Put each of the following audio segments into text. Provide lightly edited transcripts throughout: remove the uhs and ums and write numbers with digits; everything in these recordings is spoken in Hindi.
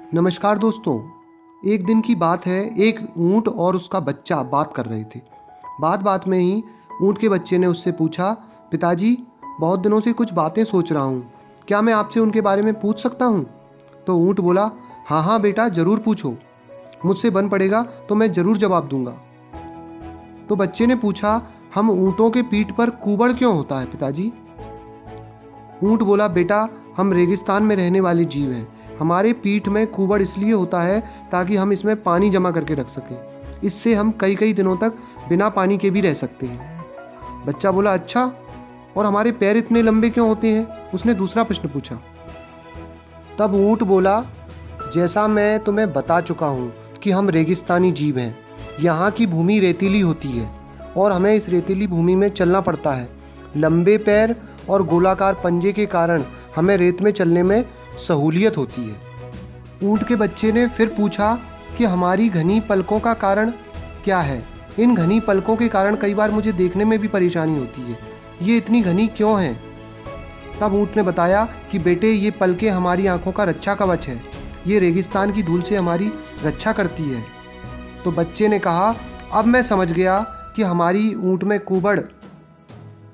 नमस्कार दोस्तों। एक दिन की बात है, एक ऊंट और उसका बच्चा बात कर रहे थे। बात बात में ही ऊंट के बच्चे ने उससे पूछा, पिताजी बहुत दिनों से कुछ बातें सोच रहा हूँ, क्या मैं आपसे उनके बारे में पूछ सकता हूँ? तो ऊंट बोला, हाँ हाँ बेटा, ज़रूर पूछो, मुझसे बन पड़ेगा तो मैं ज़रूर जवाब दूंगा। तो बच्चे ने पूछा, हम ऊँटों के पीठ पर कुबड़ क्यों होता है पिताजी? ऊंट बोला, बेटा हम रेगिस्तान में रहने वाले जीव हैं, हमारे पीठ में कुबड़ इसलिए होता है ताकि हम इसमें पानी जमा करके रख सकें। इससे हम कई कई दिनों तक बिना पानी के भी रह सकते हैं। बच्चा बोला, अच्छा, और हमारे पैर इतने लंबे क्यों होते हैं? उसने दूसरा प्रश्न पूछा। तब ऊंट बोला, जैसा मैं तुम्हें बता चुका हूँ कि हम रेगिस्तानी जीव हैं। यहाँ की भूमि रेतीली होती है और हमें इस रेतीली भूमि में चलना पड़ता है। लंबे पैर और गोलाकार पंजे के कारण हमें रेत में चलने में सहूलियत होती है। ऊंट के बच्चे ने फिर पूछा कि हमारी घनी पलकों का कारण क्या है? इन घनी पलकों के कारण कई बार मुझे देखने में भी परेशानी होती है, ये इतनी घनी क्यों हैं? तब ऊंट ने बताया कि बेटे, ये पलकें हमारी आंखों का रक्षा कवच है, ये रेगिस्तान की धूल से हमारी रक्षा करती है। तो बच्चे ने कहा, अब मैं समझ गया कि हमारी ऊंट में कुबड़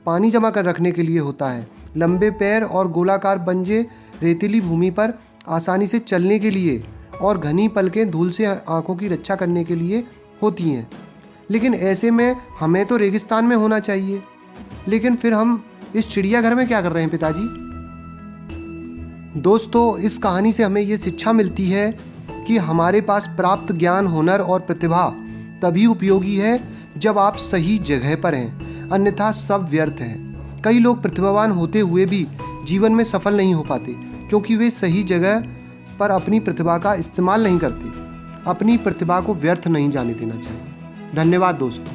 पानी जमा कर रखने के लिए होता है, लंबे पैर और गोलाकार पंजे रेतीली भूमि पर आसानी से चलने के लिए, और घनी पलकें धूल से आंखों की रक्षा करने के लिए होती हैं। लेकिन ऐसे में हमें तो रेगिस्तान में होना चाहिए, लेकिन फिर हम इस चिड़ियाघर में क्या कर रहे हैं पिताजी? दोस्तों, इस कहानी से हमें ये शिक्षा मिलती है कि हमारे पास प्राप्त ज्ञान, हुनर और प्रतिभा तभी उपयोगी है जब आप सही जगह पर हैं, अन्यथा सब व्यर्थ है। कई लोग प्रतिभावान होते हुए भी जीवन में सफल नहीं हो पाते क्योंकि वे सही जगह पर अपनी प्रतिभा का इस्तेमाल नहीं करते। अपनी प्रतिभा को व्यर्थ नहीं जाने देना चाहिए। धन्यवाद दोस्तों।